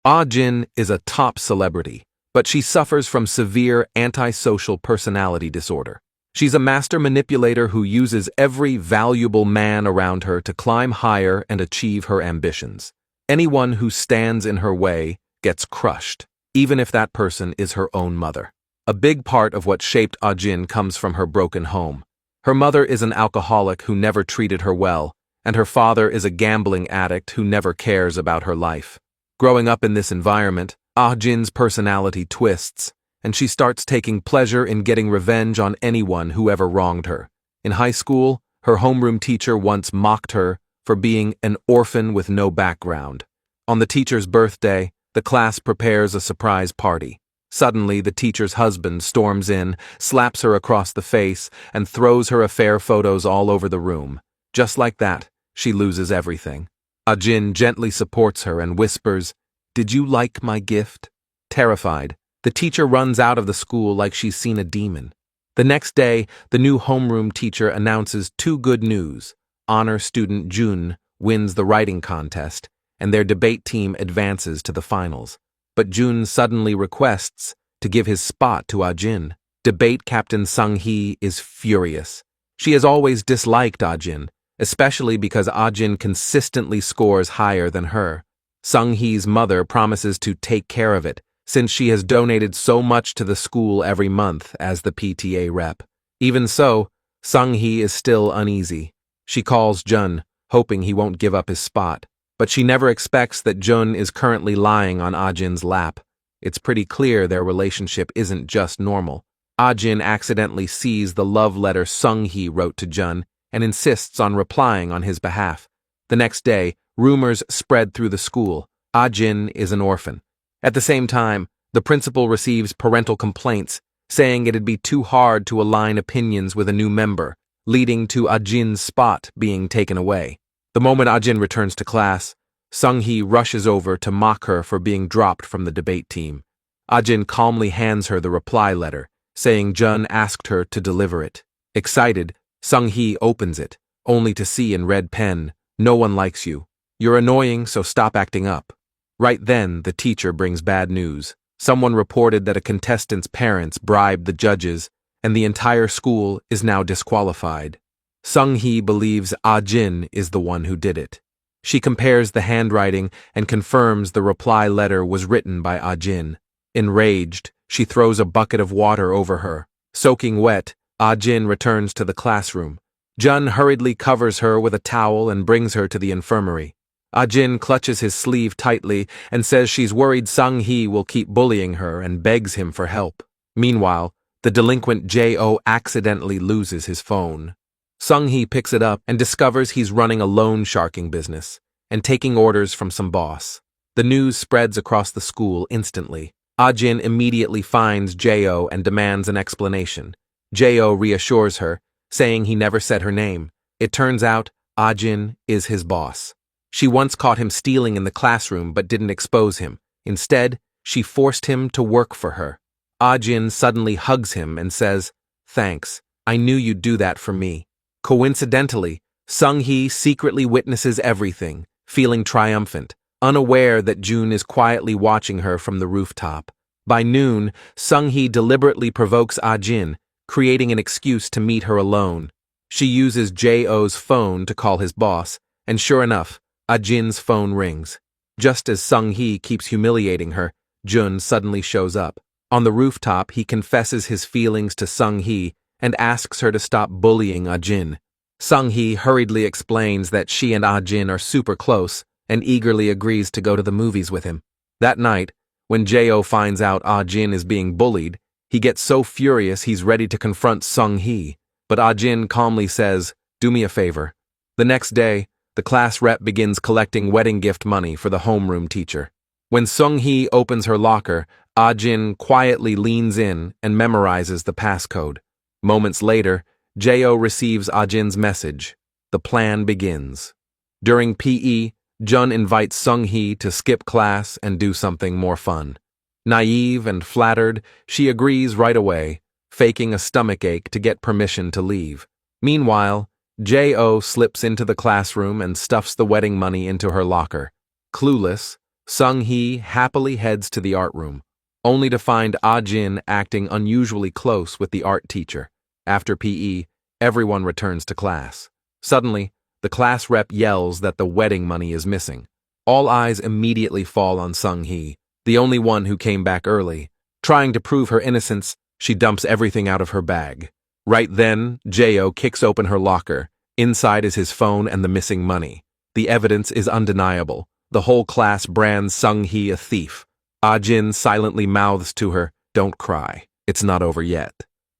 Ah-jin is a top celebrity, but she suffers from severe antisocial personality disorder. She's a master manipulator who uses every valuable man around her to climb higher and achieve her ambitions. Anyone who stands in her way gets crushed, even if that person is her own mother. A big part of what shaped Ah-jin comes from her broken home. Her mother is an alcoholic who never treated her well, and her father is a gambling addict who never cares about her life. Growing up in this environment, Ah-jin's personality twists, and she starts taking pleasure in getting revenge on anyone who ever wronged her. In high school, her homeroom teacher once mocked her for being an orphan with no background. On the teacher's birthday, the class prepares a surprise party. Suddenly, the teacher's husband storms in, slaps her across the face, and throws her affair photos all over the room. Just like that, she loses everything. Ah-jin gently supports her and whispers, "Did you like my gift?" Terrified, the teacher runs out of the school like she's seen a demon. The next day, the new homeroom teacher announces two good news. Honor student Jun wins the writing contest, and their debate team advances to the finals. But Jun suddenly requests to give his spot to Ah-jin. Debate captain Sung-hee is furious. She has always disliked Ah-jin, especially because Ah-jin consistently scores higher than her. Sung-hee's mother promises to take care of it, since she has donated so much to the school every month as the PTA rep. Even so, Sung-hee is still uneasy. She calls Jun, hoping he won't give up his spot. But she never expects that Jun is currently lying on Ah-jin's lap. It's pretty clear their relationship isn't just normal. Ah-jin accidentally sees the love letter Sung-hee wrote to Jun and insists on replying on his behalf. The next day, rumors spread through the school. Ah-jin is an orphan. At the same time, the principal receives parental complaints, saying it'd be too hard to align opinions with a new member, leading to Ah-jin's spot being taken away. The moment Ah-jin returns to class, Sung-hee rushes over to mock her for being dropped from the debate team. Ah-jin calmly hands her the reply letter, saying Jun asked her to deliver it. Excited, Sung-hee opens it, only to see in red pen, "No one likes you. You're annoying, so stop acting up." Right then, the teacher brings bad news. Someone reported that a contestant's parents bribed the judges, and the entire school is now disqualified. Sung-hee believes Ah-jin is the one who did it. She compares the handwriting and confirms the reply letter was written by Ah-jin. Enraged, she throws a bucket of water over her. Soaking wet, Ah-jin returns to the classroom. Jun hurriedly covers her with a towel and brings her to the infirmary. Ah-jin clutches his sleeve tightly and says she's worried Sung-hee will keep bullying her and begs him for help. Meanwhile, the delinquent Jo accidentally loses his phone. Sung-hee picks it up and discovers he's running a loan sharking business and taking orders from some boss. The news spreads across the school instantly. Ah-jin immediately finds Jo and demands an explanation. Jo reassures her, saying he never said her name. It turns out Ah-jin is his boss. She once caught him stealing in the classroom but didn't expose him. Instead, she forced him to work for her. Ah-jin suddenly hugs him and says, "Thanks, I knew you'd do that for me." Coincidentally, Sung-hee secretly witnesses everything, feeling triumphant, unaware that Jun is quietly watching her from the rooftop. By noon, Sung-hee deliberately provokes Ah-jin, creating an excuse to meet her alone. She uses Jo's phone to call his boss, and sure enough, Ah-jin's phone rings. Just as Sung-hee keeps humiliating her, Jun suddenly shows up. On the rooftop, he confesses his feelings to Sung-hee and asks her to stop bullying Ah-jin. Sung-hee hurriedly explains that she and Ah-jin are super close and eagerly agrees to go to the movies with him. That night, when Jo finds out Ah-jin is being bullied, he gets so furious he's ready to confront Sung-hee, but Ah-jin calmly says, "Do me a favor." The next day, the class rep begins collecting wedding gift money for the homeroom teacher. When Sung-hee opens her locker, Ah-jin quietly leans in and memorizes the passcode. Moments later, Jo receives Ah-jin's message. The plan begins. During PE, Jun invites Sung-hee to skip class and do something more fun. Naive and flattered, she agrees right away, faking a stomachache to get permission to leave. Meanwhile, Jo slips into the classroom and stuffs the wedding money into her locker. Clueless, Sung-hee happily heads to the art room, only to find Ah-jin acting unusually close with the art teacher. After PE, everyone returns to class. Suddenly, the class rep yells that the wedding money is missing. All eyes immediately fall on Sung-hee, the only one who came back early. Trying to prove her innocence, she dumps everything out of her bag. Right then, Jo kicks open her locker. Inside is his phone and the missing money. The evidence is undeniable. The whole class brands Sung-hee a thief. Ah-jin silently mouths to her, "Don't cry. It's not over yet."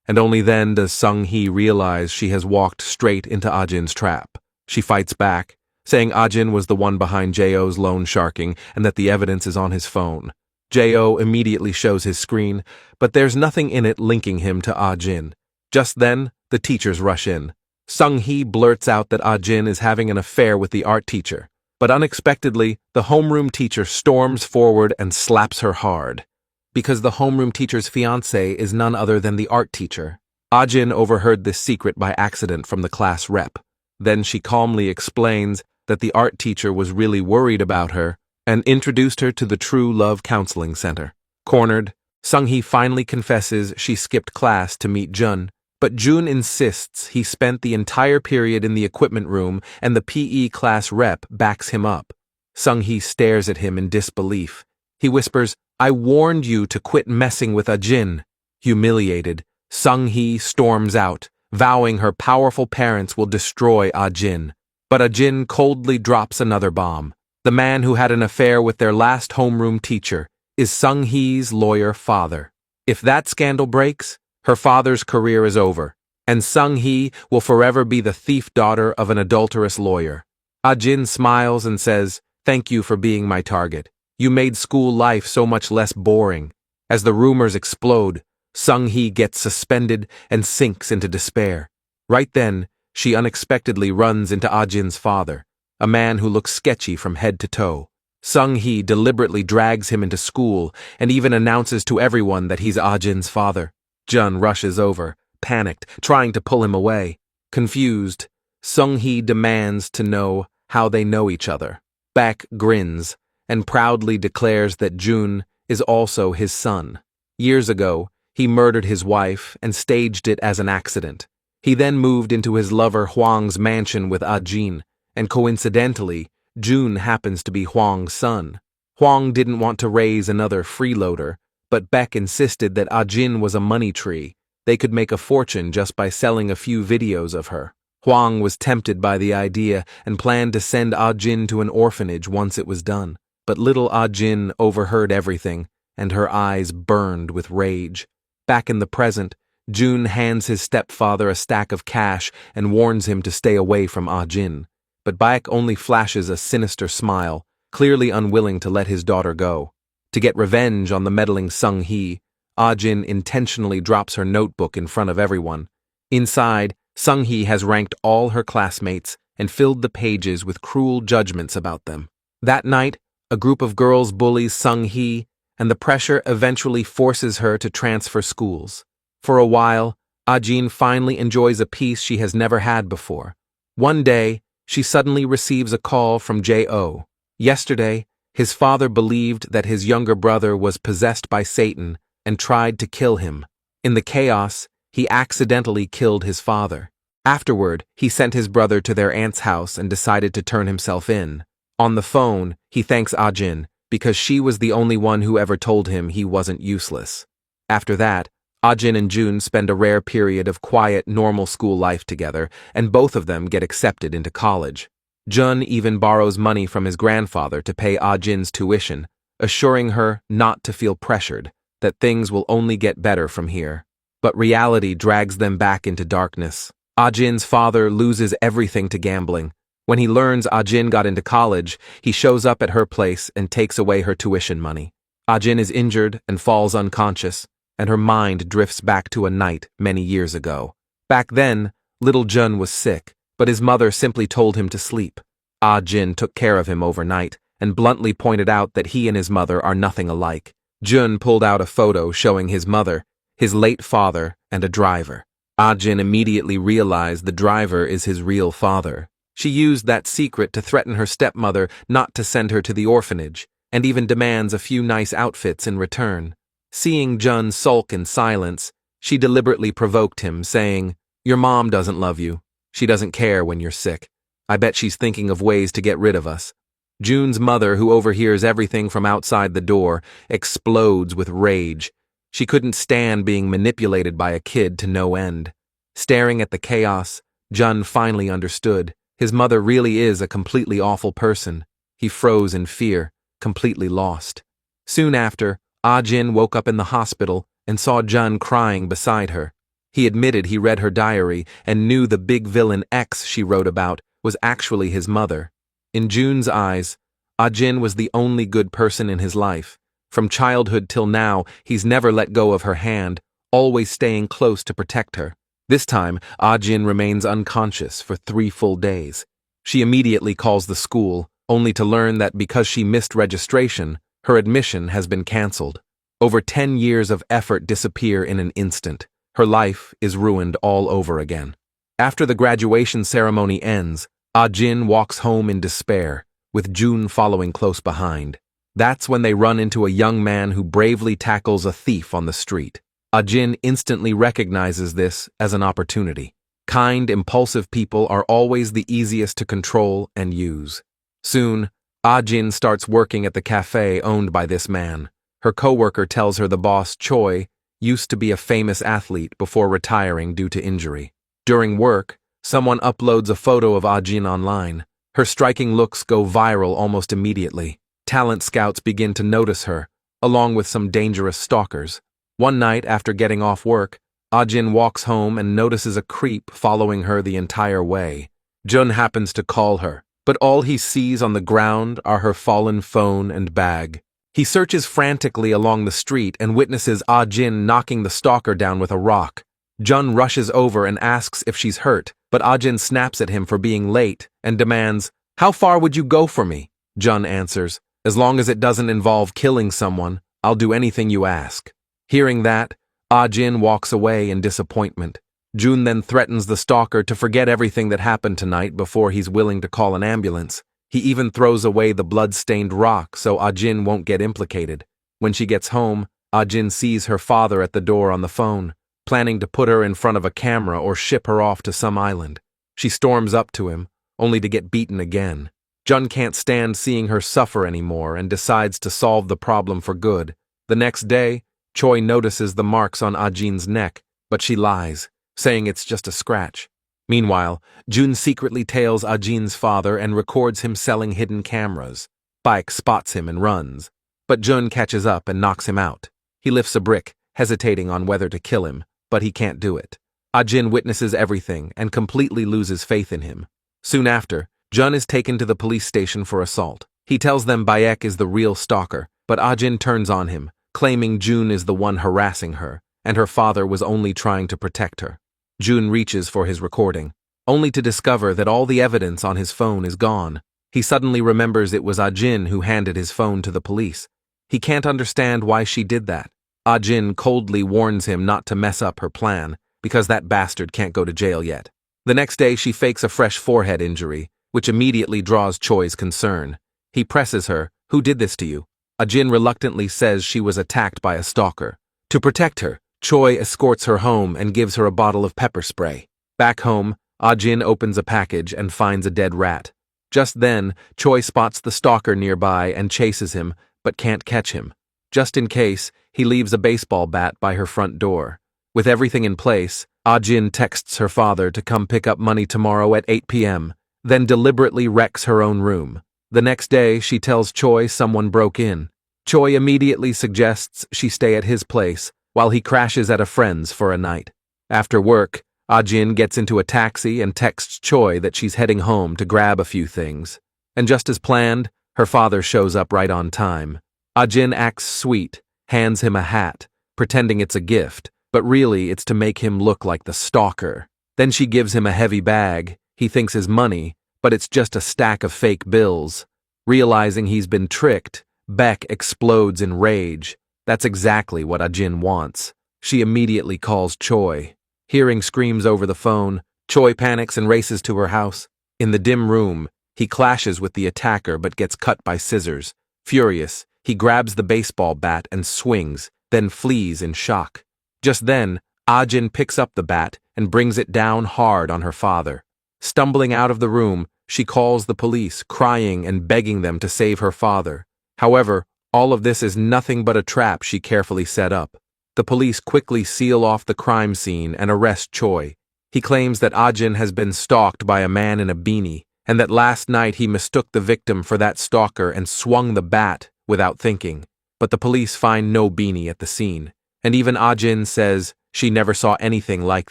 And only then does Sung-hee realize she has walked straight into Ah-jin's trap. She fights back, saying Ah-jin was the one behind Jo's loan sharking and that the evidence is on his phone. Jo immediately shows his screen, but there's nothing in it linking him to Ah-jin. Just then, the teachers rush in. Sung-hee blurts out that Ah-jin is having an affair with the art teacher, but unexpectedly, the homeroom teacher storms forward and slaps her hard. Because the homeroom teacher's fiancé is none other than the art teacher. Ah-jin overheard this secret by accident from the class rep. Then she calmly explains that the art teacher was really worried about her and introduced her to the True Love Counseling Center. Cornered, Sung-hee finally confesses she skipped class to meet Jun, but Jun insists he spent the entire period in the equipment room and the PE class rep backs him up. Sung-hee stares at him in disbelief. He whispers, "I warned you to quit messing with Ah-jin." Humiliated, Sung-hee storms out, vowing her powerful parents will destroy Ah-jin. But Ah-jin coldly drops another bomb. The man who had an affair with their last homeroom teacher is Sung-hee's lawyer father. If that scandal breaks, her father's career is over, and Sung-hee will forever be the thief daughter of an adulterous lawyer. Ah-jin smiles and says, "Thank you for being my target. You made school life so much less boring." As the rumors explode, Sung-hee gets suspended and sinks into despair. Right then, she unexpectedly runs into Ah-jin's father, a man who looks sketchy from head to toe. Sung-hee deliberately drags him into school and even announces to everyone that he's Ah-jin's father. Jun rushes over, panicked, trying to pull him away. Confused, Sung-hee demands to know how they know each other. Baek grins and proudly declares that Jun is also his son. Years ago, he murdered his wife and staged it as an accident. He then moved into his lover Hwang's mansion with Ah-jin, and coincidentally, Jun happens to be Hwang's son. Hwang didn't want to raise another freeloader, but Baek insisted that Ah-jin was a money tree. They could make a fortune just by selling a few videos of her. Hwang was tempted by the idea and planned to send Ah-jin to an orphanage once it was done. But little Ah-jin overheard everything, and her eyes burned with rage. Back in the present, Jun hands his stepfather a stack of cash and warns him to stay away from Ah-jin. But Baek only flashes a sinister smile, clearly unwilling to let his daughter go. To get revenge on the meddling Sung-hee, Ah-jin intentionally drops her notebook in front of everyone. Inside, Sung-hee has ranked all her classmates and filled the pages with cruel judgments about them. That night, a group of girls bullies Sung-hee, and the pressure eventually forces her to transfer schools. For a while, Ah-jin finally enjoys a peace she has never had before. One day, she suddenly receives a call from Jo. Yesterday, his father believed that his younger brother was possessed by Satan and tried to kill him. In the chaos, he accidentally killed his father. Afterward, he sent his brother to their aunt's house and decided to turn himself in. On the phone, he thanks Ah-jin because she was the only one who ever told him he wasn't useless. After that, Ah-jin and Jun spend a rare period of quiet, normal school life together, and both of them get accepted into college. Jun even borrows money from his grandfather to pay Ah-jin's tuition, assuring her not to feel pressured, that things will only get better from here. But reality drags them back into darkness. Ah-jin's father loses everything to gambling. When he learns Ah-jin got into college, he shows up at her place and takes away her tuition money. Ah-jin is injured and falls unconscious, and her mind drifts back to a night many years ago. Back then, little Jun was sick, but his mother simply told him to sleep. Ah-jin took care of him overnight and bluntly pointed out that he and his mother are nothing alike. Jun pulled out a photo showing his mother, his late father, and a driver. Ah-jin immediately realized the driver is his real father. She used that secret to threaten her stepmother not to send her to the orphanage. and even demands a few nice outfits in return. Seeing Jun sulk in silence, she deliberately provoked him, saying, "Your mom doesn't love you. She doesn't care when you're sick. I bet she's thinking of ways to get rid of us." Jun's mother, who overhears everything from outside the door, explodes with rage. She couldn't stand being manipulated by a kid to no end. Staring at the chaos, Jun finally understood. His mother really is a completely awful person. He froze in fear, completely lost. Soon after, Ah-jin woke up in the hospital and saw Jun crying beside her. He admitted he read her diary and knew the big villain X she wrote about was actually his mother. In Jun's eyes, Ah-jin was the only good person in his life. From childhood till now, he's never let go of her hand, always staying close to protect her. This time, Ah-jin remains unconscious for 3 full days. She immediately calls the school, only to learn that because she missed registration, her admission has been cancelled. Over 10 years of effort disappear in an instant. Her life is ruined all over again. After the graduation ceremony ends, Ah-jin walks home in despair, with Jun following close behind. That's when they run into a young man who bravely tackles a thief on the street. Ah-jin instantly recognizes this as an opportunity. Kind, impulsive people are always the easiest to control and use. Soon, Ah-jin starts working at the cafe owned by this man. Her coworker tells her the boss, Choi, used to be a famous athlete before retiring due to injury. During work, someone uploads a photo of Ah-jin online. Her striking looks go viral almost immediately. Talent scouts begin to notice her, along with some dangerous stalkers. One night after getting off work, Ah-jin walks home and notices a creep following her the entire way. Jun happens to call her, but all he sees on the ground are her fallen phone and bag. He searches frantically along the street and witnesses Ah-jin knocking the stalker down with a rock. Jun rushes over and asks if she's hurt, but Ah-jin snaps at him for being late and demands, "How far would you go for me?" Jun answers, "As long as it doesn't involve killing someone, I'll do anything you ask." Hearing that, Ah-jin walks away in disappointment. Jun then threatens the stalker to forget everything that happened tonight before he's willing to call an ambulance. He even throws away the blood-stained rock so Ah-jin won't get implicated. When she gets home, Ah-jin sees her father at the door on the phone, planning to put her in front of a camera or ship her off to some island. She storms up to him, only to get beaten again. Jun can't stand seeing her suffer anymore and decides to solve the problem for good. The next day, Choi notices the marks on Ah-jin's neck, but she lies, saying it's just a scratch. Meanwhile, Jun secretly tails Ah-jin's father and records him selling hidden cameras. Baek spots him and runs, but Jun catches up and knocks him out. He lifts a brick, hesitating on whether to kill him, but he can't do it. Ah-jin witnesses everything and completely loses faith in him. Soon after, Jun is taken to the police station for assault. He tells them Baek is the real stalker, but Ah-jin turns on him, claiming Jun is the one harassing her, and her father was only trying to protect her. Jun reaches for his recording, only to discover that all the evidence on his phone is gone. He suddenly remembers it was Ah-jin who handed his phone to the police. He can't understand why she did that. Ah-jin coldly warns him not to mess up her plan, because that bastard can't go to jail yet. The next day she fakes a fresh forehead injury, which immediately draws Choi's concern. He presses her, "Who did this to you?" Ah-jin reluctantly says she was attacked by a stalker. To protect her, Choi escorts her home and gives her a bottle of pepper spray. Back home, Ah-jin opens a package and finds a dead rat. Just then, Choi spots the stalker nearby and chases him, but can't catch him. Just in case, he leaves a baseball bat by her front door. With everything in place, Ah-jin texts her father to come pick up money tomorrow at 8 p.m., then deliberately wrecks her own room. The next day, she tells Choi someone broke in. Choi immediately suggests she stay at his place, while he crashes at a friend's for a night. After work, Ah-jin gets into a taxi and texts Choi that she's heading home to grab a few things. And just as planned, her father shows up right on time. Ah-jin acts sweet, hands him a hat, pretending it's a gift, but really it's to make him look like the stalker. Then she gives him a heavy bag. He thinks is money, but it's just a stack of fake bills. Realizing he's been tricked, Baek explodes in rage. That's exactly what Ah-jin wants. She immediately calls Choi. Hearing screams over the phone, Choi panics and races to her house. In the dim room, he clashes with the attacker but gets cut by scissors. Furious, he grabs the baseball bat and swings, then flees in shock. Just then, Ajin picks up the bat and brings it down hard on her father. Stumbling out of the room, she calls the police, crying and begging them to save her father. However, all of this is nothing but a trap she carefully set up. The police quickly seal off the crime scene and arrest Choi. He claims that Ajin has been stalked by a man in a beanie, and that last night he mistook the victim for that stalker and swung the bat without thinking. But the police find no beanie at the scene, and even Ajin says she never saw anything like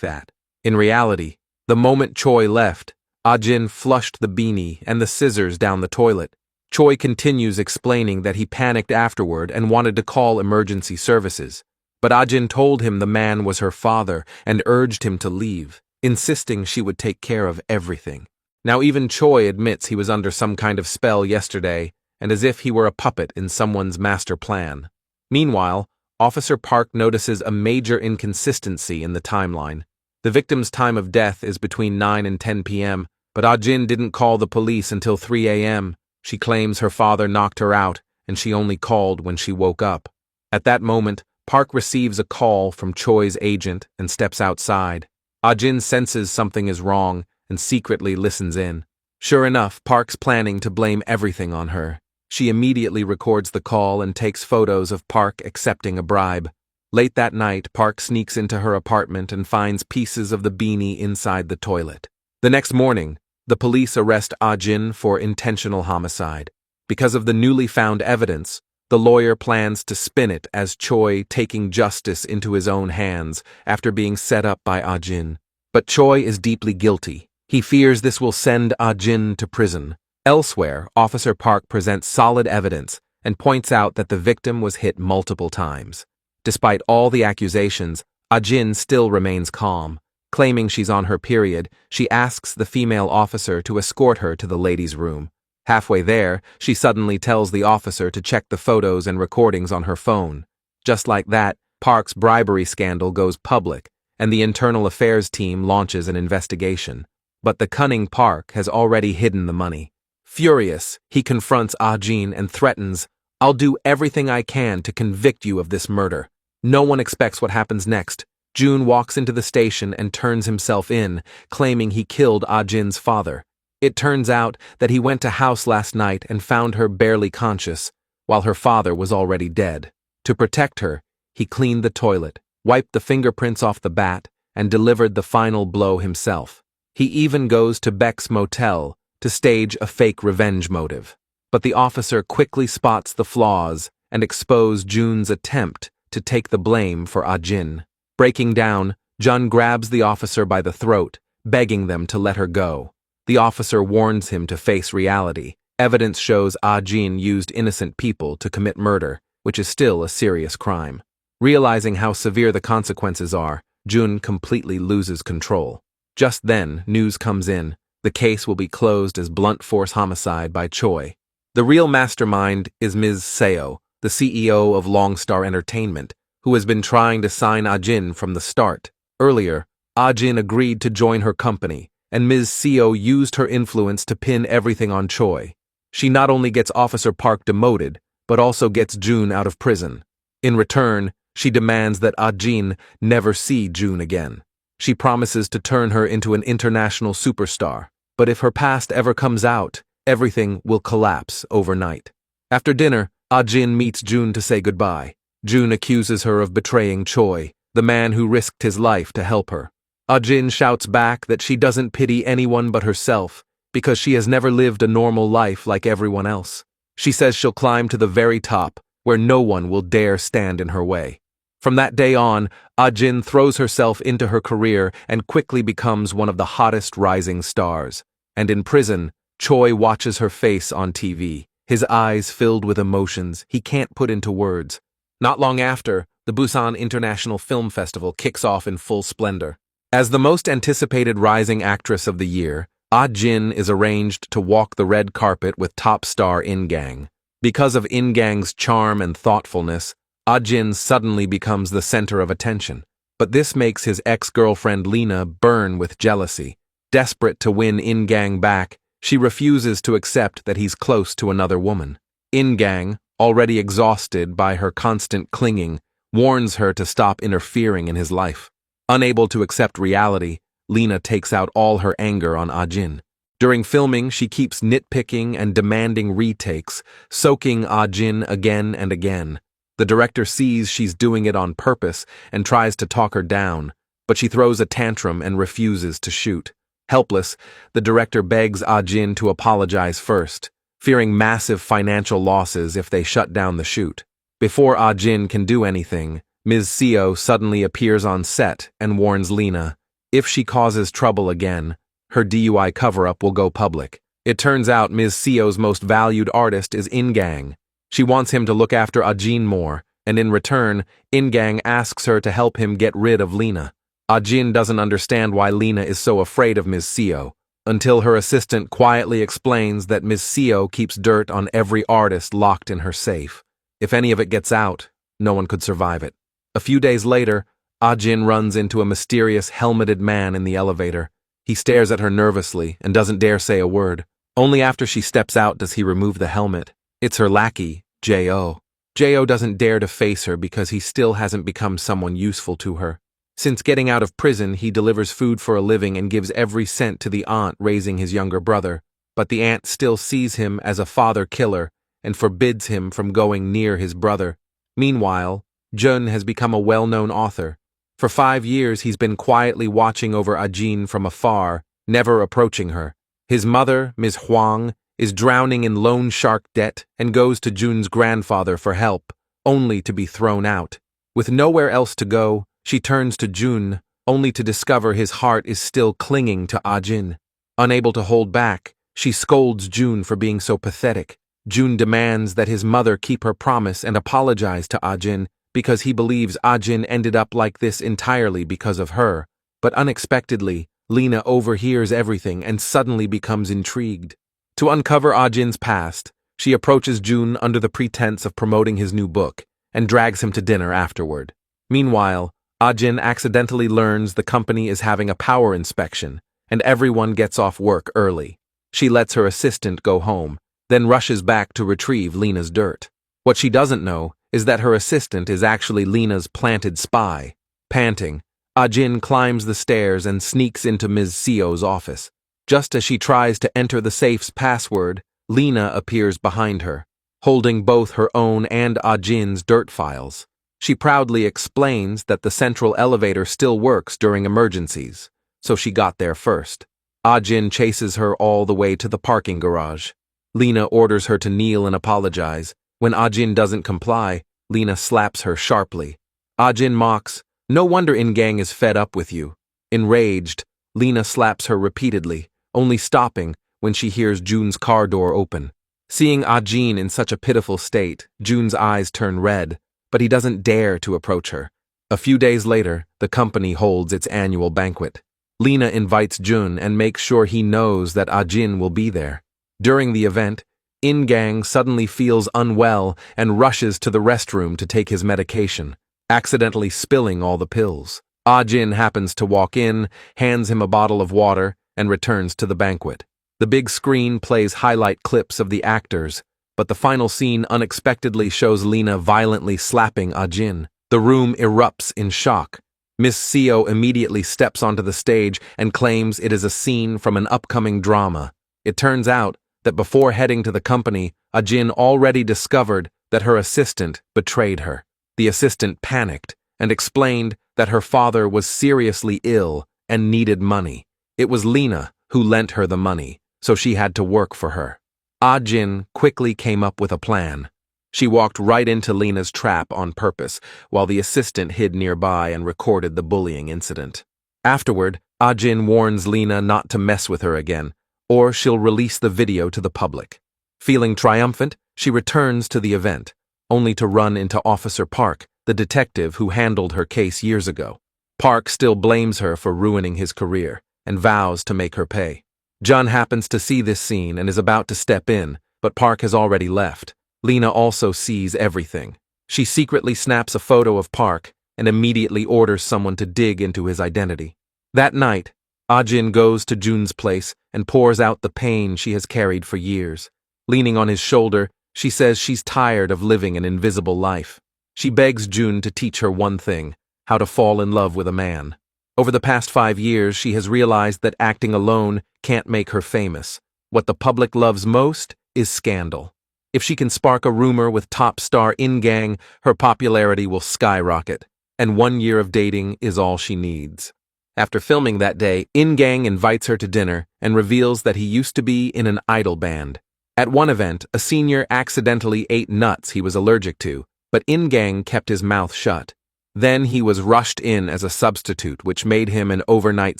that. In reality, the moment Choi left, Ajin flushed the beanie and the scissors down the toilet. Choi continues explaining that he panicked afterward and wanted to call emergency services. But Ajin told him the man was her father and urged him to leave, insisting she would take care of everything. Now even Choi admits he was under some kind of spell yesterday, and as if he were a puppet in someone's master plan. Meanwhile, Officer Park notices a major inconsistency in the timeline. The victim's time of death is between 9 and 10 p.m., but Ajin didn't call the police until 3 a.m. She claims her father knocked her out, and she only called when she woke up. At that moment, Park receives a call from Choi's agent and steps outside. Ajin senses something is wrong and secretly listens in. Sure enough, Park's planning to blame everything on her. She immediately records the call and takes photos of Park accepting a bribe. Late that night, Park sneaks into her apartment and finds pieces of the beanie inside the toilet. The next morning, the police arrest Ajin for intentional homicide. Because of the newly found evidence, the lawyer plans to spin it as Choi taking justice into his own hands after being set up by Ajin. But Choi is deeply guilty. He fears this will send Ajin to prison. Elsewhere, Officer Park presents solid evidence and points out that the victim was hit multiple times. Despite all the accusations, Ajin still remains calm. Claiming she's on her period, she asks the female officer to escort her to the ladies' room. Halfway there, she suddenly tells the officer to check the photos and recordings on her phone. Just like that, Park's bribery scandal goes public, and the internal affairs team launches an investigation. But the cunning Park has already hidden the money. Furious, he confronts Ajin and threatens, "I'll do everything I can to convict you of this murder." No one expects what happens next. Jun walks into the station and turns himself in, claiming he killed Ajin's father. It turns out that he went to house last night and found her barely conscious, while her father was already dead. To protect her, he cleaned the toilet, wiped the fingerprints off the bat, and delivered the final blow himself. He even goes to Beck's motel to stage a fake revenge motive. But the officer quickly spots the flaws and exposes Jun's attempt to take the blame for Ajin. Breaking down, Jun grabs the officer by the throat, begging them to let her go. The officer warns him to face reality. Evidence shows Ajin used innocent people to commit murder, which is still a serious crime. Realizing how severe the consequences are, Jun completely loses control. Just then, news comes in. The case will be closed as blunt force homicide by Choi. The real mastermind is Ms. Seo, the CEO of Longstar Entertainment, who has been trying to sign Ajin from the start. Earlier, Ajin agreed to join her company, and Ms. Seo used her influence to pin everything on Choi. She not only gets Officer Park demoted, but also gets Jun out of prison. In return, she demands that Ajin never see Jun again. She promises to turn her into an international superstar, but if her past ever comes out, everything will collapse overnight. After dinner, Ajin meets Jun to say goodbye. Jun accuses her of betraying Choi, the man who risked his life to help her. Ajin shouts back that she doesn't pity anyone but herself, because she has never lived a normal life like everyone else. She says she'll climb to the very top, where no one will dare stand in her way. From that day on, Ajin throws herself into her career and quickly becomes one of the hottest rising stars. And in prison, Choi watches her face on TV, his eyes filled with emotions he can't put into words. Not long after, the Busan International Film Festival kicks off in full splendor. As the most anticipated rising actress of the year, Ah-jin is arranged to walk the red carpet with top star In-gang. Because of In-gang's charm and thoughtfulness, Ah-jin suddenly becomes the center of attention. But this makes his ex-girlfriend Lena burn with jealousy. Desperate to win In-gang back, she refuses to accept that he's close to another woman. In-gang, already exhausted by her constant clinging, warns her to stop interfering in his life. Unable to accept reality, Lena takes out all her anger on Ah-jin. During filming, she keeps nitpicking and demanding retakes, soaking Ah-jin again and again. The director sees she's doing it on purpose and tries to talk her down, but she throws a tantrum and refuses to shoot. Helpless, the director begs Ah-jin to apologize first, fearing massive financial losses if they shut down the shoot. Before Ah-jin can do anything, Ms. Seo suddenly appears on set and warns Lena, if she causes trouble again, her DUI cover-up will go public. It turns out Ms. Seo's most valued artist is In-gang. She wants him to look after Ah-jin more, and in return, In-gang asks her to help him get rid of Lena. Ah-jin doesn't understand why Lena is so afraid of Ms. Seo, until her assistant quietly explains that Ms. Seo keeps dirt on every artist locked in her safe. If any of it gets out, no one could survive it. A few days later, Ah-jin runs into a mysterious helmeted man in the elevator. He stares at her nervously and doesn't dare say a word. Only after she steps out does he remove the helmet. It's her lackey, J.O. J.O. doesn't dare to face her because he still hasn't become someone useful to her. Since getting out of prison, he delivers food for a living and gives every cent to the aunt raising his younger brother. But the aunt still sees him as a father killer and forbids him from going near his brother. Meanwhile, Jun has become a well-known author. For 5 years, he's been quietly watching over Ah-jin from afar, never approaching her. His mother, Ms. Huang, is drowning in loan shark debt and goes to Jun's grandfather for help, only to be thrown out. With nowhere else to go, she turns to Jun, only to discover his heart is still clinging to Ah-jin. Unable to hold back, she scolds Jun for being so pathetic. Jun demands that his mother keep her promise and apologize to Ah-jin because he believes Ah-jin ended up like this entirely because of her. But unexpectedly, Lena overhears everything and suddenly becomes intrigued. To uncover Ah-jin's past, she approaches Jun under the pretense of promoting his new book and drags him to dinner afterward. Meanwhile, Ah-jin accidentally learns the company is having a power inspection and everyone gets off work early. She lets her assistant go home, then rushes back to retrieve Lena's dirt. What she doesn't know is that her assistant is actually Lena's planted spy. Panting, Ah-jin climbs the stairs and sneaks into Ms. Seo's office. Just as she tries to enter the safe's password, Lena appears behind her, holding both her own and Ah-jin's dirt files. She proudly explains that the central elevator still works during emergencies, so she got there first. Ah-jin chases her all the way to the parking garage. Lena orders her to kneel and apologize. When Ah-jin doesn't comply, Lena slaps her sharply. Ah-jin mocks, "No wonder In-gang is fed up with you." Enraged, Lena slaps her repeatedly, only stopping when she hears Jun's car door open. Seeing Ah-jin in such a pitiful state, Jun's eyes turn red, but he doesn't dare to approach her. A few days later, the company holds its annual banquet. Lena invites Jun and makes sure he knows that Ah-jin will be there. During the event, In-gang suddenly feels unwell and rushes to the restroom to take his medication, accidentally spilling all the pills. Ah-jin happens to walk in, hands him a bottle of water, and returns to the banquet. The big screen plays highlight clips of the actors, but the final scene unexpectedly shows Lena violently slapping Ah-jin. The room erupts in shock. Miss Seo immediately steps onto the stage and claims it is a scene from an upcoming drama. It turns out that before heading to the company, Ah-jin already discovered that her assistant betrayed her. The assistant panicked and explained that her father was seriously ill and needed money. It was Lena who lent her the money, so she had to work for her. Ah-jin quickly came up with a plan. She walked right into Lena's trap on purpose, while the assistant hid nearby and recorded the bullying incident. Afterward, Ah-jin warns Lena not to mess with her again, or she'll release the video to the public. Feeling triumphant, she returns to the event, only to run into Officer Park, the detective who handled her case years ago. Park still blames her for ruining his career and vows to make her pay. Jun happens to see this scene and is about to step in, but Park has already left. Lena also sees everything. She secretly snaps a photo of Park and immediately orders someone to dig into his identity. That night, Ah-jin goes to Jun's place and pours out the pain she has carried for years. Leaning on his shoulder, She says she's tired of living an invisible life. She begs June to teach her one thing: how to fall in love with a man. Over the past 5 years, she has realized that acting alone can't make her famous. What the public loves most is scandal. If she can spark a rumor with top star In-gang, her popularity will skyrocket, and 1 year of dating is all she needs. After filming that day, In-gang invites her to dinner and reveals that he used to be in an idol band. At one event, a senior accidentally ate nuts he was allergic to, but In-gang kept his mouth shut. Then he was rushed in as a substitute, which made him an overnight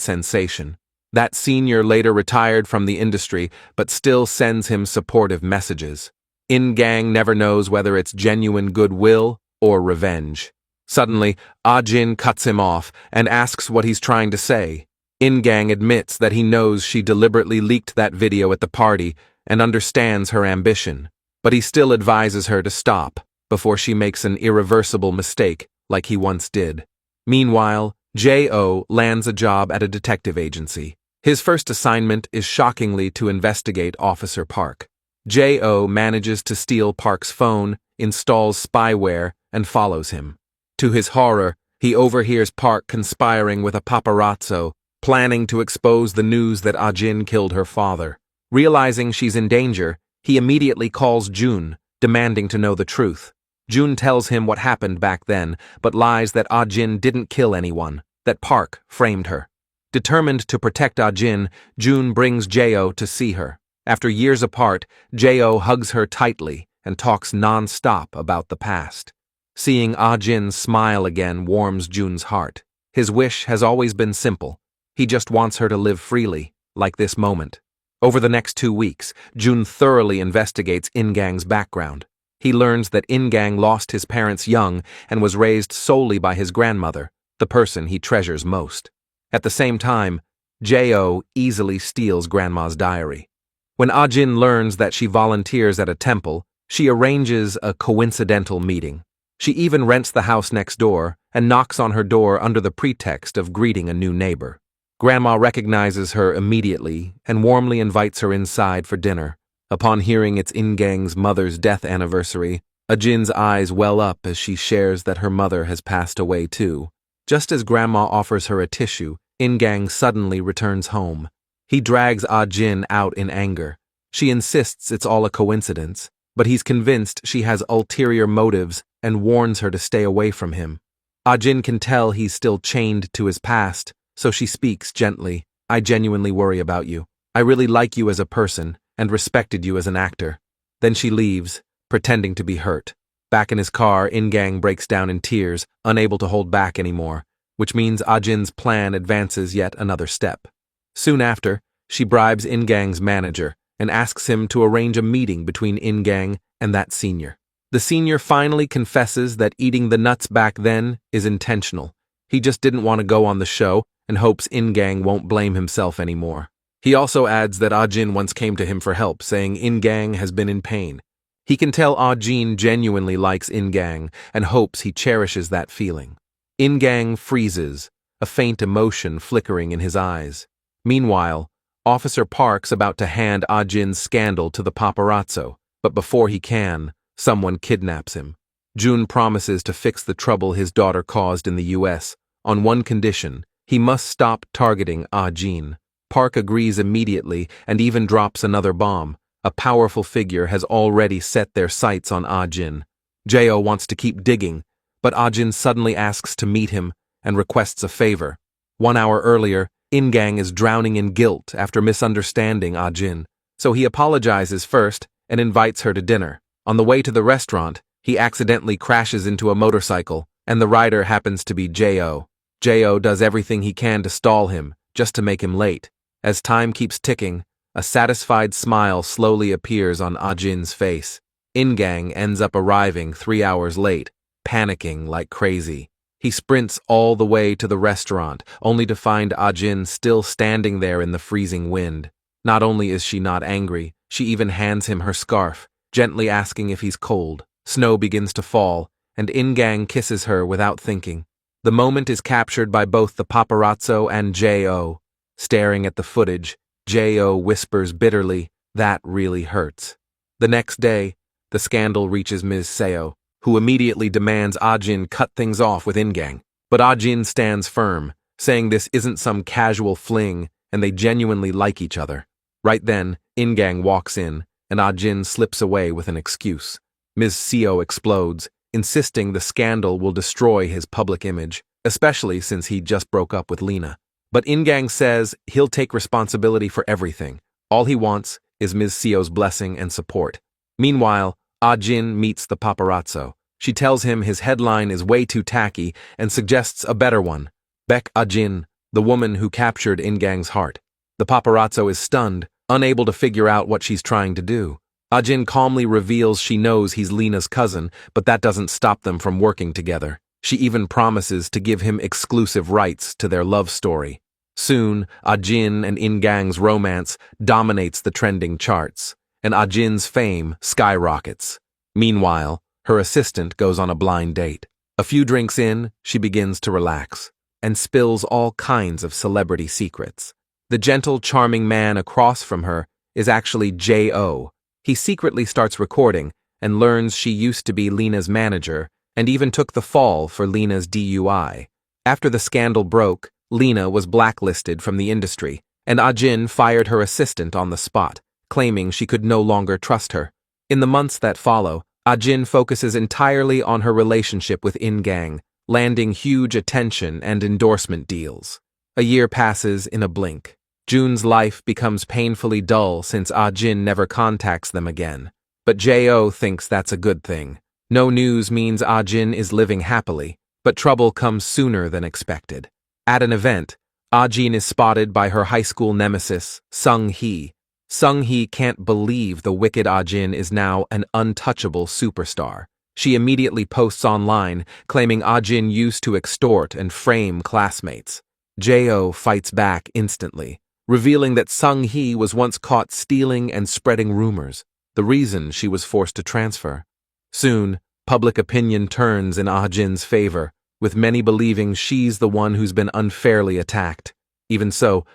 sensation. That senior later retired from the industry, but still sends him supportive messages. In-gang never knows whether it's genuine goodwill or revenge. Suddenly, Ah-jin cuts him off and asks what he's trying to say. In-gang admits that he knows she deliberately leaked that video at the party and understands her ambition, but he still advises her to stop before she makes an irreversible mistake like he once did. Meanwhile, J.O. lands a job at a detective agency. His first assignment is shockingly to investigate Officer Park. J.O. manages to steal Park's phone, installs spyware, and follows him. To his horror, he overhears Park conspiring with a paparazzo, planning to expose the news that Ah-jin killed her father. Realizing she's in danger, he immediately calls June, demanding to know the truth. June tells him what happened back then, but lies that Ah-jin didn't kill anyone, that Park framed her. Determined to protect Ah-jin, June brings J.O. to see her. After years apart, J.O. hugs her tightly and talks non-stop about the past. Seeing Ah-jin smile again warms June's heart. His wish has always been simple. He just wants her to live freely, like this moment. Over the next 2 weeks, June thoroughly investigates In-gang's background. He learns that In-gang lost his parents young and was raised solely by his grandmother, the person he treasures most. At the same time, J.O. easily steals Grandma's diary. When Ah-jin learns that she volunteers at a temple, she arranges a coincidental meeting. She even rents the house next door and knocks on her door under the pretext of greeting a new neighbor. Grandma recognizes her immediately and warmly invites her inside for dinner. Upon hearing it's In-gang's mother's death anniversary, Ah-jin's eyes well up as she shares that her mother has passed away too. Just as Grandma offers her a tissue, In-gang suddenly returns home. He drags Ah-jin out in anger. She insists it's all a coincidence, but he's convinced she has ulterior motives and warns her to stay away from him. Ah-jin can tell he's still chained to his past, so she speaks gently. "I genuinely worry about you. I really like you as a person and respected you as an actor." Then she leaves, pretending to be hurt. Back in his car, In-gang breaks down in tears, unable to hold back anymore, which means Ah-jin's plan advances yet another step. Soon after, she bribes In-gang's manager and asks him to arrange a meeting between In-gang and that senior. The senior finally confesses that eating the nuts back then is intentional. He just didn't want to go on the show and hopes In-gang won't blame himself anymore. He also adds that Ah-jin once came to him for help, saying In-gang has been in pain. He can tell Ah-jin genuinely likes In-gang and hopes he cherishes that feeling. In-gang freezes, a faint emotion flickering in his eyes. Meanwhile, Officer Park's about to hand Ah-jin's scandal to the paparazzo, but before he can, someone kidnaps him. June promises to fix the trouble his daughter caused in the U.S. on one condition: he must stop targeting Ah-jin. Park agrees immediately and even drops another bomb. A powerful figure has already set their sights on Ah-jin. J.O. wants to keep digging, but Ah-jin suddenly asks to meet him and requests a favor. 1 hour earlier, In-gang is drowning in guilt after misunderstanding Ah-jin, so he apologizes first and invites her to dinner. On the way to the restaurant, he accidentally crashes into a motorcycle, and the rider happens to be J.O. J.O. does everything he can to stall him, just to make him late. As time keeps ticking, a satisfied smile slowly appears on Ah-jin's face. In-gang ends up arriving 3 hours late, panicking like crazy. He sprints all the way to the restaurant, only to find Ah-jin still standing there in the freezing wind. Not only is she not angry, she even hands him her scarf, gently asking if he's cold. Snow begins to fall, and In-gang kisses her without thinking. The moment is captured by both the paparazzo and J.O. Staring at the footage, J.O. whispers bitterly, "That really hurts." The next day, the scandal reaches Ms. Seo, who immediately demands Ajin cut things off with Ingang. But Ajin stands firm, saying this isn't some casual fling and they genuinely like each other. Right then, Ingang walks in, and Ajin slips away with an excuse. Ms. Seo explodes, insisting the scandal will destroy his public image, especially since he just broke up with Lena. But Ingang says he'll take responsibility for everything. All he wants is Ms. Seo's blessing and support. Meanwhile, Ajin meets the paparazzo. She tells him his headline is way too tacky and suggests a better one. Baek Ajin, the woman who captured Ingang's heart. The paparazzo is stunned, unable to figure out what she's trying to do. Ajin calmly reveals she knows he's Lena's cousin, but that doesn't stop them from working together. She even promises to give him exclusive rights to their love story. Soon, Ajin and Ingang's romance dominates the trending charts, and Ajin's fame skyrockets. Meanwhile, her assistant goes on a blind date. A few drinks in, she begins to relax, and spills all kinds of celebrity secrets. The gentle, charming man across from her is actually J.O. He secretly starts recording and learns she used to be Lena's manager and even took the fall for Lena's DUI. After the scandal broke, Lena was blacklisted from the industry, and Ajin fired her assistant on the spot, claiming she could no longer trust her. In the months that follow, Ajin focuses entirely on her relationship with Ingang, landing huge attention and endorsement deals. A year passes in a blink. Jun's life becomes painfully dull since Ajin never contacts them again. But J.O. thinks that's a good thing. No news means Ajin is living happily, but trouble comes sooner than expected. At an event, Ajin is spotted by her high school nemesis, Sung-hee. Sung-hee can't believe the wicked Ajin is now an untouchable superstar. She immediately posts online, claiming Ajin used to extort and frame classmates. J.O. fights back instantly, revealing that Sung-hee was once caught stealing and spreading rumors, the reason she was forced to transfer. Soon, public opinion turns in Ajin's favor, with many believing she's the one who's been unfairly attacked. Even so,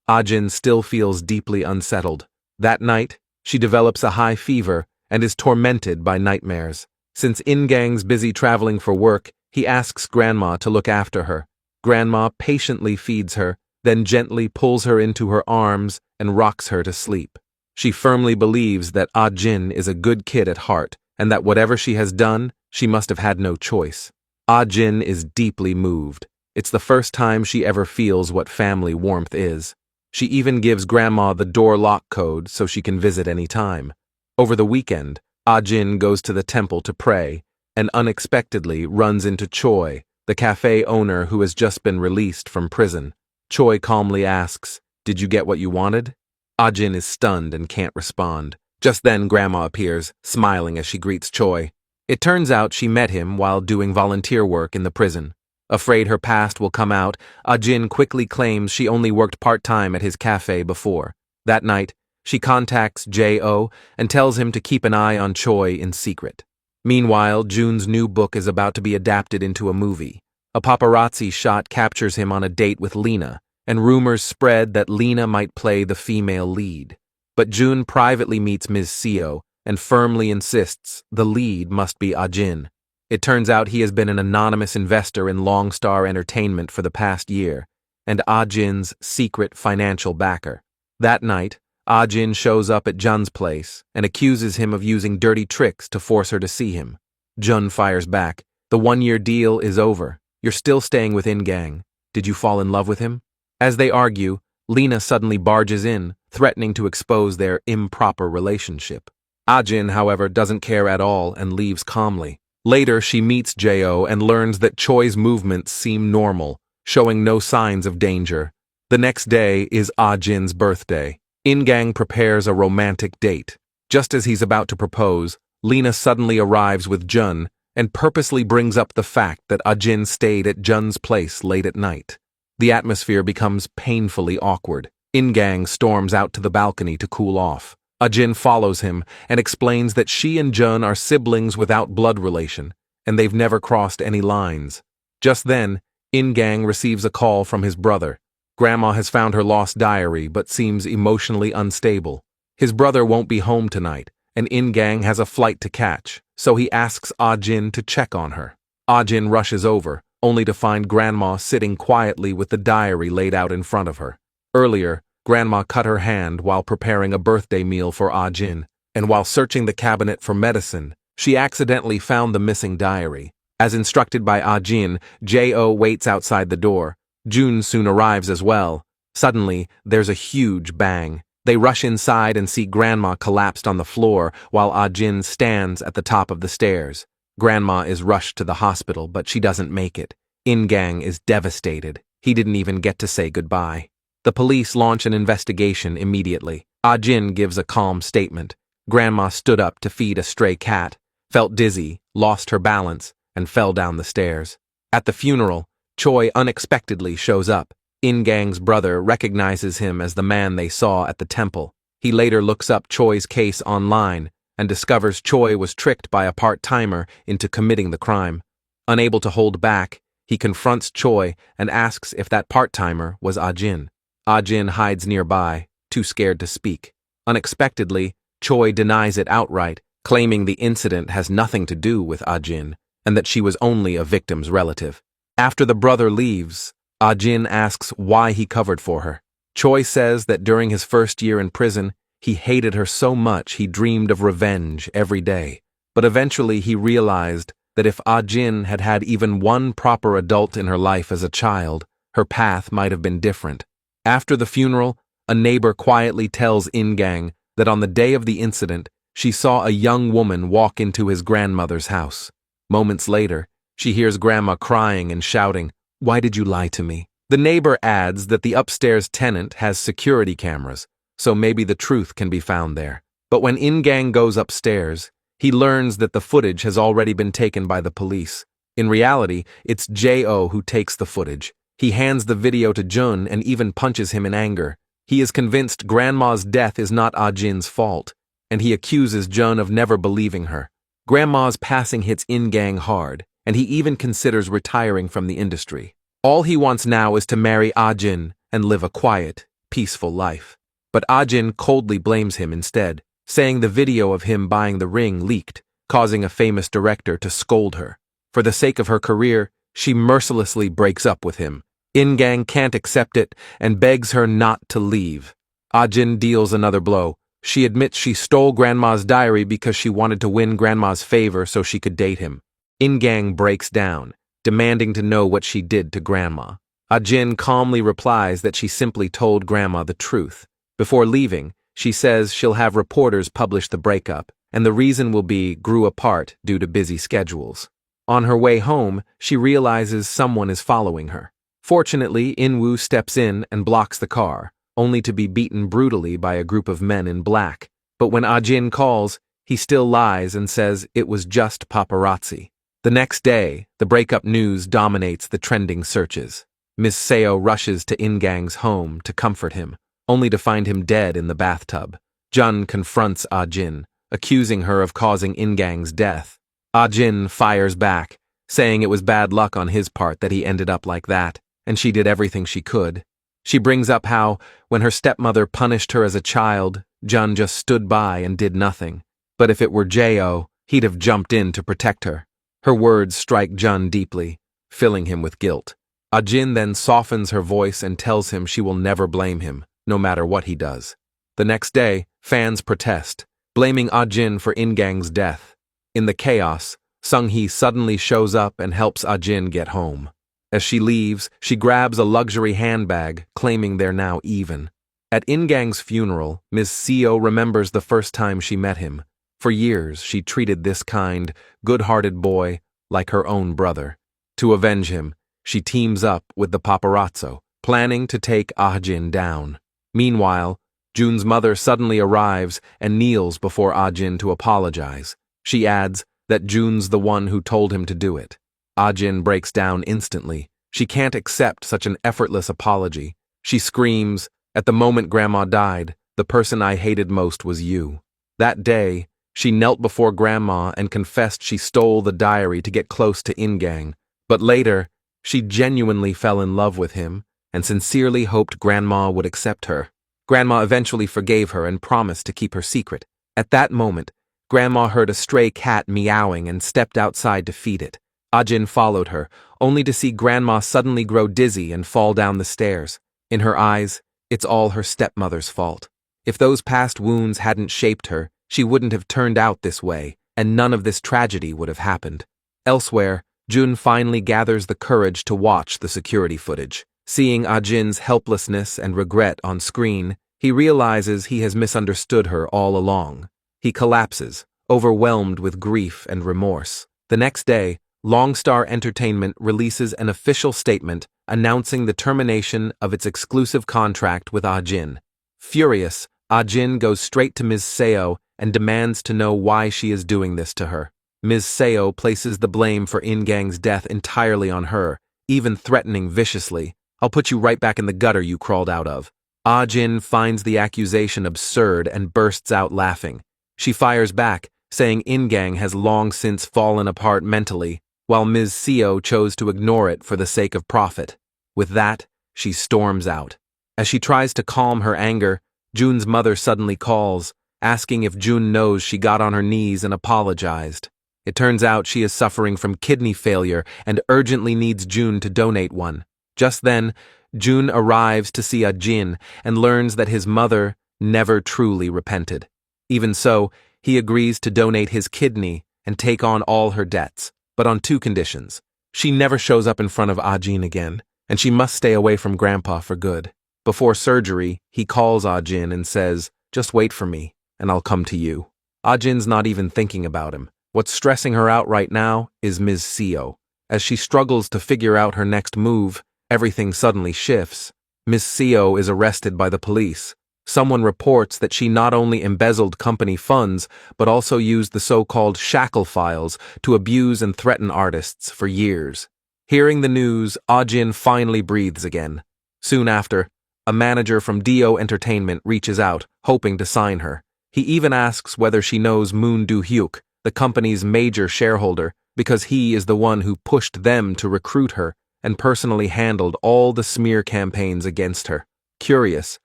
Ajin still feels deeply unsettled. That night, she develops a high fever and is tormented by nightmares. Since Ingang's busy traveling for work, he asks Grandma to look after her. Grandma patiently feeds her, then gently pulls her into her arms and rocks her to sleep. She firmly believes that Ajin is a good kid at heart, and that whatever she has done, she must have had no choice. Ajin is deeply moved. It's the first time she ever feels what family warmth is. She even gives Grandma the door lock code so she can visit any time. Over the weekend, Ajin goes to the temple to pray, and unexpectedly runs into Choi, the cafe owner who has just been released from prison. Choi calmly asks, "Did you get what you wanted?" Ajin is stunned and can't respond. Just then Grandma appears, smiling as she greets Choi. It turns out she met him while doing volunteer work in the prison. Afraid her past will come out, Ajin quickly claims she only worked part-time at his cafe before. That night, she contacts J.O. and tells him to keep an eye on Choi in secret. Meanwhile, Jun's new book is about to be adapted into a movie. A paparazzi shot captures him on a date with Lena, and rumors spread that Lena might play the female lead. But Jun privately meets Ms. Seo and firmly insists the lead must be Ajin. It turns out he has been an anonymous investor in Longstar Entertainment for the past year, and Ajin's secret financial backer. That night, Ajin shows up at Jun's place and accuses him of using dirty tricks to force her to see him. Jun fires back, "The one-year deal is over. You're still staying with Ingang. Did you fall in love with him?" As they argue, Lena suddenly barges in, threatening to expose their improper relationship. Ajin, however, doesn't care at all and leaves calmly. Later, she meets J.O. and learns that Choi's movements seem normal, showing no signs of danger. The next day is Ajin's birthday. Ingang prepares a romantic date. Just as he's about to propose, Lena suddenly arrives with Jun and purposely brings up the fact that Ajin stayed at Jun's place late at night. The atmosphere becomes painfully awkward. Ingang storms out to the balcony to cool off. Ajin follows him and explains that she and Jun are siblings without blood relation, and they've never crossed any lines. Just then, Ingang receives a call from his brother. Grandma has found her lost diary but seems emotionally unstable. His brother won't be home tonight, and In-gang has a flight to catch, so he asks Ah-jin to check on her. Ah-jin rushes over, only to find Grandma sitting quietly with the diary laid out in front of her. Earlier, Grandma cut her hand while preparing a birthday meal for Ah-jin, and while searching the cabinet for medicine, she accidentally found the missing diary. As instructed by Ah-jin, Jo waits outside the door. Jun soon arrives as well. Suddenly, there's a huge bang. They rush inside and see Grandma collapsed on the floor while Ah-jin stands at the top of the stairs. Grandma is rushed to the hospital, but she doesn't make it. In-gang is devastated. He didn't even get to say goodbye. The police launch an investigation immediately. Ah-jin gives a calm statement. Grandma stood up to feed a stray cat, felt dizzy, lost her balance, and fell down the stairs. At the funeral, Choi unexpectedly shows up. In-gang's brother recognizes him as the man they saw at the temple. He later looks up Choi's case online and discovers Choi was tricked by a part-timer into committing the crime. Unable to hold back, he confronts Choi and asks if that part-timer was Ah-jin. Ah-jin hides nearby, too scared to speak. Unexpectedly, Choi denies it outright, claiming the incident has nothing to do with Ah-jin and that she was only a victim's relative. After the brother leaves, Ah-jin asks why he covered for her. Choi says that during his first year in prison, he hated her so much he dreamed of revenge every day. But eventually he realized that if Ah-jin had had even one proper adult in her life as a child, her path might have been different. After the funeral, a neighbor quietly tells In-gang that on the day of the incident, she saw a young woman walk into his grandmother's house. Moments later, she hears Grandma crying and shouting, "Why did you lie to me?" The neighbor adds that the upstairs tenant has security cameras, so maybe the truth can be found there. But when In-gang goes upstairs, he learns that the footage has already been taken by the police. In reality, it's Jo who takes the footage. He hands the video to Jun and even punches him in anger. He is convinced Grandma's death is not Ah-jin's fault, and he accuses Jun of never believing her. Grandma's passing hits In-gang hard, and he even considers retiring from the industry. All he wants now is to marry Ah-jin and live a quiet, peaceful life. But Ah-jin coldly blames him instead, saying the video of him buying the ring leaked, causing a famous director to scold her. For the sake of her career, she mercilessly breaks up with him. In-gang can't accept it and begs her not to leave. Ah-jin deals another blow. She admits she stole Grandma's diary because she wanted to win Grandma's favor so she could date him. In-gang breaks down, demanding to know what she did to Grandma. Ah-jin calmly replies that she simply told Grandma the truth. Before leaving, she says she'll have reporters publish the breakup, and the reason will be grew apart due to busy schedules. On her way home, she realizes someone is following her. Fortunately, In-woo steps in and blocks the car, only to be beaten brutally by a group of men in black. But when Ah-jin calls, he still lies and says it was just paparazzi. The next day, the breakup news dominates the trending searches. Miss Seo rushes to In-gang's home to comfort him, only to find him dead in the bathtub. Jun confronts Ah-jin, accusing her of causing In-gang's death. Ah-jin fires back, saying it was bad luck on his part that he ended up like that, and she did everything she could. She brings up how, when her stepmother punished her as a child, Jun just stood by and did nothing. But if it were Jo, he'd have jumped in to protect her. Her words strike Jun deeply, filling him with guilt. Ah-jin then softens her voice and tells him she will never blame him, no matter what he does. The next day, fans protest, blaming Ah-jin for In-gang's death. In the chaos, Sung-hee suddenly shows up and helps Ah-jin get home. As she leaves, she grabs a luxury handbag, claiming they're now even. At In-gang's funeral, Ms. Seo remembers the first time she met him. For years, she treated this kind, good-hearted boy like her own brother. To avenge him, she teams up with the paparazzo, planning to take Ah-jin down. Meanwhile, Jun's mother suddenly arrives and kneels before Ah-jin to apologize. She adds that Jun's the one who told him to do it. Ah-jin breaks down instantly. She can't accept such an effortless apology. She screams, "At the moment Grandma died, the person I hated most was you." That day, she knelt before Grandma and confessed she stole the diary to get close to In-gang. But later, she genuinely fell in love with him and sincerely hoped Grandma would accept her. Grandma eventually forgave her and promised to keep her secret. At that moment, Grandma heard a stray cat meowing and stepped outside to feed it. Ajin followed her, only to see Grandma suddenly grow dizzy and fall down the stairs. In her eyes, it's all her stepmother's fault. If those past wounds hadn't shaped her, she wouldn't have turned out this way, and none of this tragedy would have happened. Elsewhere, Jun finally gathers the courage to watch the security footage. Seeing Ajin's helplessness and regret on screen, he realizes he has misunderstood her all along. He collapses, overwhelmed with grief and remorse. The next day, Longstar Entertainment releases an official statement announcing the termination of its exclusive contract with Ajin. Furious, Ajin goes straight to Ms. Seo and demands to know why she is doing this to her. Ms. Seo places the blame for In-gang's death entirely on her, even threatening viciously, "I'll put you right back in the gutter you crawled out of." Ajin finds the accusation absurd and bursts out laughing. She fires back, saying In-gang has long since fallen apart mentally, while Ms. Seo chose to ignore it for the sake of profit. With that, she storms out. As she tries to calm her anger, Jun's mother suddenly calls, asking if Jun knows she got on her knees and apologized. It turns out she is suffering from kidney failure and urgently needs Jun to donate one. Just then, Jun arrives to see Ajin and learns that his mother never truly repented. Even so, he agrees to donate his kidney and take on all her debts, but on two conditions. She never shows up in front of Ajin again, and she must stay away from Grandpa for good. Before surgery, he calls Ajin and says, "Just wait for me, and I'll come to you." Ajin's not even thinking about him. What's stressing her out right now is Ms. Seo. As she struggles to figure out her next move, everything suddenly shifts. Ms. Seo is arrested by the police. Someone reports that she not only embezzled company funds, but also used the so-called shackle files to abuse and threaten artists for years. Hearing the news, Ajin finally breathes again. Soon after, a manager from Dio Entertainment reaches out, hoping to sign her. He even asks whether she knows Moon Do-hyuk, the company's major shareholder, because he is the one who pushed them to recruit her and personally handled all the smear campaigns against her. Curious,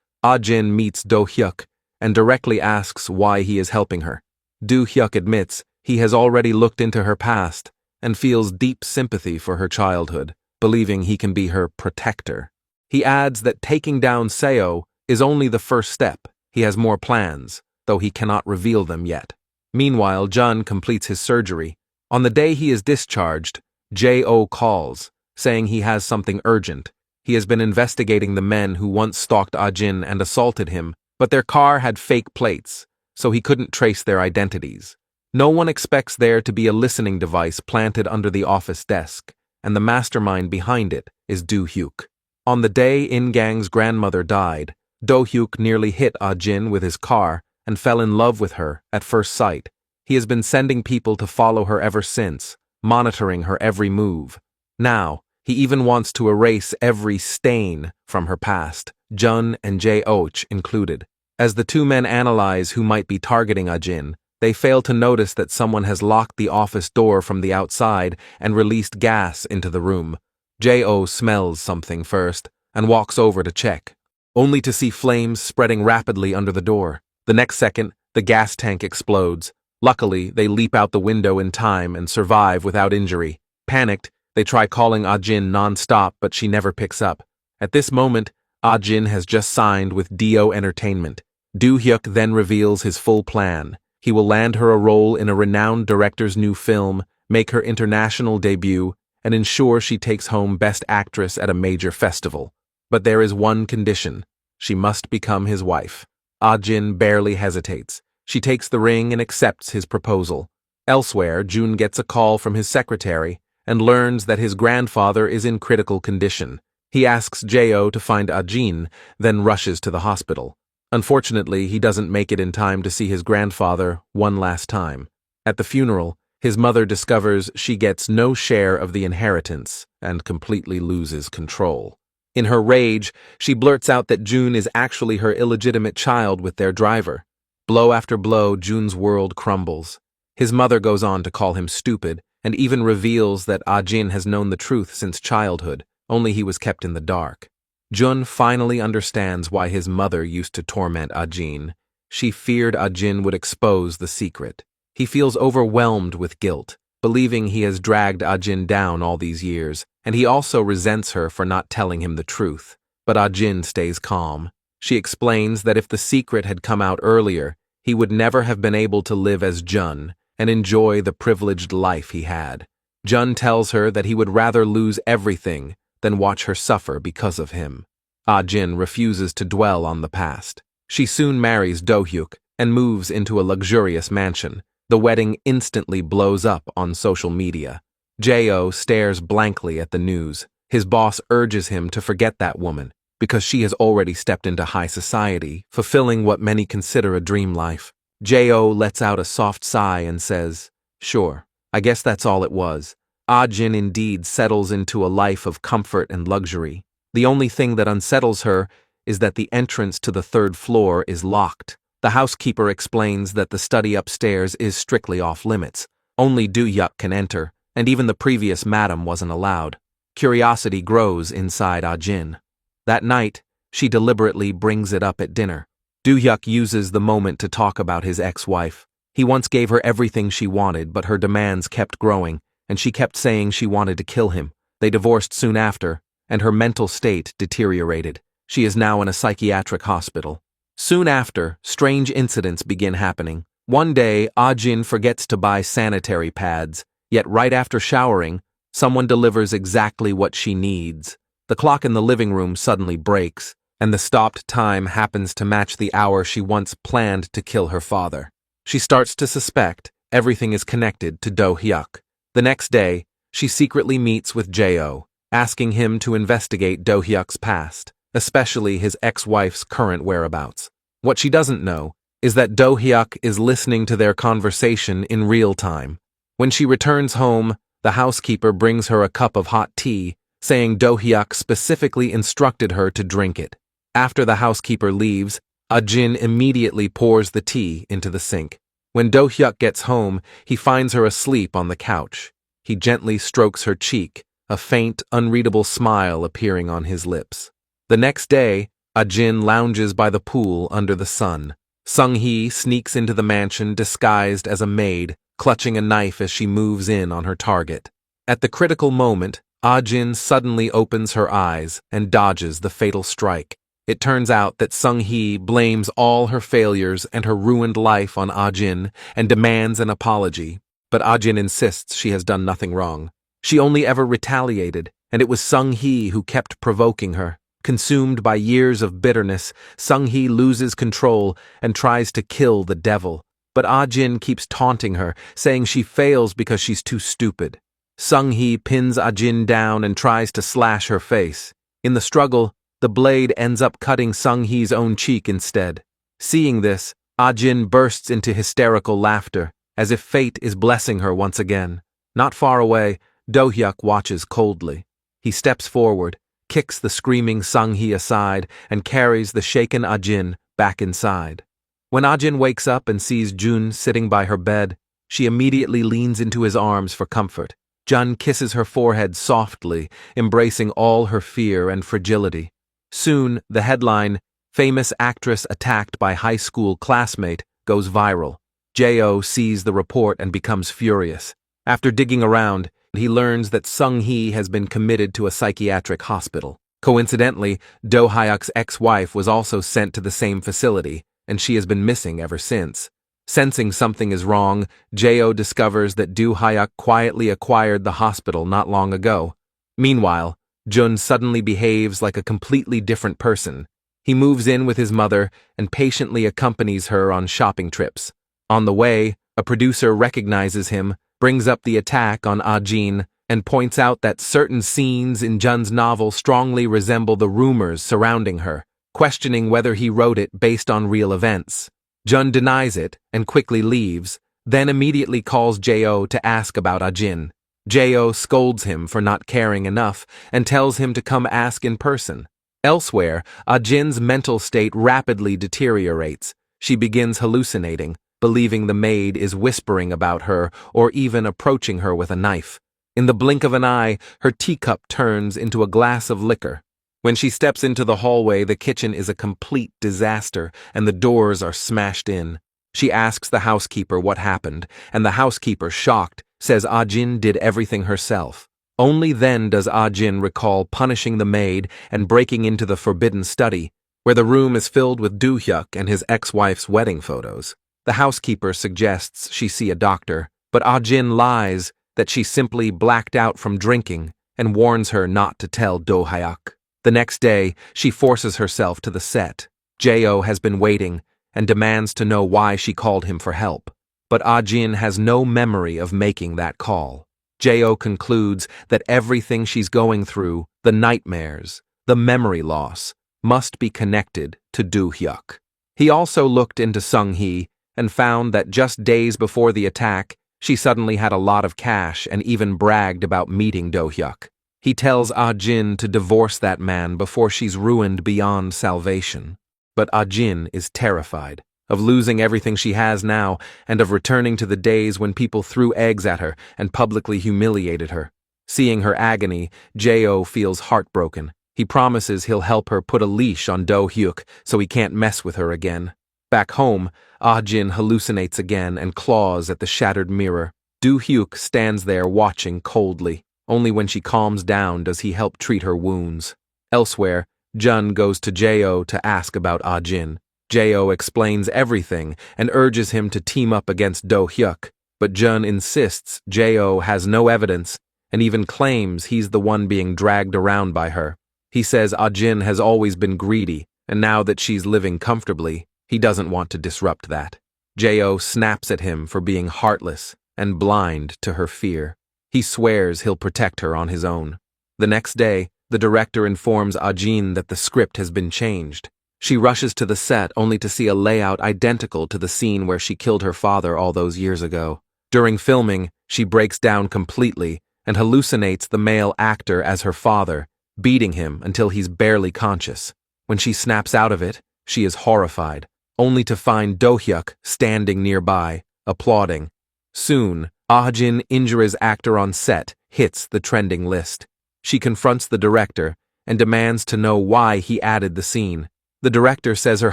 Ajin meets Do-hyuk and directly asks why he is helping her. Do-hyuk admits he has already looked into her past and feels deep sympathy for her childhood, believing he can be her protector. He adds that taking down Seo is only the first step. He has more plans, though he cannot reveal them yet. Meanwhile, Jun completes his surgery. On the day he is discharged, J.O. calls, saying he has something urgent. He has been investigating the men who once stalked Ajin and assaulted him, but their car had fake plates, so he couldn't trace their identities. No one expects there to be a listening device planted under the office desk, and the mastermind behind it is Do-hyuk. On the day In-gang's grandmother died, Do-hyuk nearly hit Ajin with his car and fell in love with her at first sight. He has been sending people to follow her ever since, monitoring her every move. Now, he even wants to erase every stain from her past, Jun and J.Och included. As the two men analyze who might be targeting Ajin, they fail to notice that someone has locked the office door from the outside and released gas into the room. J.O. smells something first and walks over to check, only to see flames spreading rapidly under the door. The next second, the gas tank explodes. Luckily, they leap out the window in time and survive without injury. Panicked, they try calling Ajin non-stop, but she never picks up. At this moment, Ajin has just signed with Dio Entertainment. Do-hyuk then reveals his full plan. He will land her a role in a renowned director's new film, make her international debut, and ensure she takes home Best Actress at a major festival. But there is one condition. She must become his wife. Ajin barely hesitates. She takes the ring and accepts his proposal. Elsewhere, Jun gets a call from his secretary and learns that his grandfather is in critical condition. He asks Jo to find Ajin, then rushes to the hospital. Unfortunately, he doesn't make it in time to see his grandfather one last time. At the funeral, his mother discovers she gets no share of the inheritance and completely loses control. In her rage, she blurts out that Jun is actually her illegitimate child with their driver. Blow after blow, Jun's world crumbles. His mother goes on to call him stupid and even reveals that Ajin has known the truth since childhood, only he was kept in the dark. Jun finally understands why his mother used to torment Ajin. She feared Ajin would expose the secret. He feels overwhelmed with guilt, believing he has dragged Ah-jin down all these years, and he also resents her for not telling him the truth. But Ah-jin stays calm. She explains that if the secret had come out earlier, he would never have been able to live as Jun and enjoy the privileged life he had. Jun tells her that he would rather lose everything than watch her suffer because of him. Ah-jin refuses to dwell on the past. She soon marries Do-hyuk and moves into a luxurious mansion. The wedding instantly blows up on social media. Jo stares blankly at the news. His boss urges him to forget that woman because she has already stepped into high society, fulfilling what many consider a dream life. Jo lets out a soft sigh and says, "Sure, I guess that's all it was." Ah-jin indeed settles into a life of comfort and luxury. The only thing that unsettles her is that the entrance to the third floor is locked. The housekeeper explains that the study upstairs is strictly off-limits. Only Do-hyuk can enter, and even the previous madam wasn't allowed. Curiosity grows inside Ah-jin. That night, she deliberately brings it up at dinner. Do-hyuk uses the moment to talk about his ex-wife. He once gave her everything she wanted, but her demands kept growing, and she kept saying she wanted to kill him. They divorced soon after, and her mental state deteriorated. She is now in a psychiatric hospital. Soon after, strange incidents begin happening. One day, Ah-jin forgets to buy sanitary pads, yet right after showering, someone delivers exactly what she needs. The clock in the living room suddenly breaks, and the stopped time happens to match the hour she once planned to kill her father. She starts to suspect everything is connected to Do-hyuk. The next day, she secretly meets with Jo, asking him to investigate Do-hyuk's past, especially his ex-wife's current whereabouts. What she doesn't know is that Do-hyuk is listening to their conversation in real time. When she returns home, the housekeeper brings her a cup of hot tea, saying Do-hyuk specifically instructed her to drink it. After the housekeeper leaves, Ah-jin immediately pours the tea into the sink. When Do-hyuk gets home, he finds her asleep on the couch. He gently strokes her cheek, a faint, unreadable smile appearing on his lips. The next day, Ah-jin lounges by the pool under the sun. Sung-hee sneaks into the mansion disguised as a maid, clutching a knife as she moves in on her target. At the critical moment, Ah-jin suddenly opens her eyes and dodges the fatal strike. It turns out that Sung-hee blames all her failures and her ruined life on Ah-jin and demands an apology, but Ah-jin insists she has done nothing wrong. She only ever retaliated, and it was Sung-hee who kept provoking her. Consumed by years of bitterness, Sung-hee loses control and tries to kill the devil, but Ah-jin keeps taunting her, saying she fails because she's too stupid. Sung-hee pins Ah-jin down and tries to slash her face. In the struggle, the blade ends up cutting Sung-hee's own cheek instead. Seeing this, Ah-jin bursts into hysterical laughter, as if fate is blessing her once again. Not far away, Do-hyuk watches coldly. He steps forward, kicks the screaming Sung-hee aside, and carries the shaken Ah-jin back inside. When Ah-jin wakes up and sees Jun sitting by her bed, she immediately leans into his arms for comfort. Jun kisses her forehead softly, embracing all her fear and fragility. Soon, the headline, "Famous Actress Attacked by High School Classmate," goes viral. Jo sees the report and becomes furious. After digging around, he learns that Sung-hee has been committed to a psychiatric hospital. Coincidentally, Do-hyuk's ex-wife was also sent to the same facility, and she has been missing ever since. Sensing something is wrong, Jo discovers that Do-hyuk quietly acquired the hospital not long ago. Meanwhile, Jun suddenly behaves like a completely different person. He moves in with his mother and patiently accompanies her on shopping trips. On the way, a producer recognizes him, brings up the attack on Ah-jin, and points out that certain scenes in Jun's novel strongly resemble the rumors surrounding her, questioning whether he wrote it based on real events. Jun denies it and quickly leaves, then immediately calls Jo to ask about Ah-jin. Jo scolds him for not caring enough and tells him to come ask in person. Elsewhere, Ah-jin's mental state rapidly deteriorates. She begins hallucinating, believing the maid is whispering about her or even approaching her with a knife. In the blink of an eye, her teacup turns into a glass of liquor. When she steps into the hallway, the kitchen is a complete disaster and the doors are smashed in. She asks the housekeeper what happened, and the housekeeper, shocked, says Ah-jin did everything herself. Only then does Ah-jin recall punishing the maid and breaking into the forbidden study, where the room is filled with Do-hyuk and his ex-wife's wedding photos. The housekeeper suggests she see a doctor, but Ah-jin lies that she simply blacked out from drinking and warns her not to tell Do-hyuk. The next day, she forces herself to the set. Jo has been waiting and demands to know why she called him for help. But Ah-jin has no memory of making that call. Jo concludes that everything she's going through, the nightmares, the memory loss, must be connected to Do-hyuk. He also looked into Sung-hee and found that just days before the attack, she suddenly had a lot of cash and even bragged about meeting Do-hyuk. He tells Ah-jin to divorce that man before she's ruined beyond salvation. But Ah-jin is terrified of losing everything she has now and of returning to the days when people threw eggs at her and publicly humiliated her. Seeing her agony, Jo feels heartbroken. He promises he'll help her put a leash on Do-hyuk so he can't mess with her again. Back home, Ah-jin hallucinates again and claws at the shattered mirror. Do-hyuk stands there watching coldly. Only when she calms down does he help treat her wounds. Elsewhere, Jun goes to Jo to ask about Ah-jin. Jo explains everything and urges him to team up against Do-hyuk, but Jun insists Jo has no evidence and even claims he's the one being dragged around by her. He says Ah-jin has always been greedy, and now that she's living comfortably, he doesn't want to disrupt that. Jo snaps at him for being heartless and blind to her fear. He swears he'll protect her on his own. The next day, the director informs Ah-jin that the script has been changed. She rushes to the set only to see a layout identical to the scene where she killed her father all those years ago. During filming, she breaks down completely and hallucinates the male actor as her father, beating him until he's barely conscious. When she snaps out of it, she is horrified, only to find Do-hyuk standing nearby, applauding. Soon, Ah-jin injures actor on set hits the trending list. She confronts the director and demands to know why he added the scene. The director says her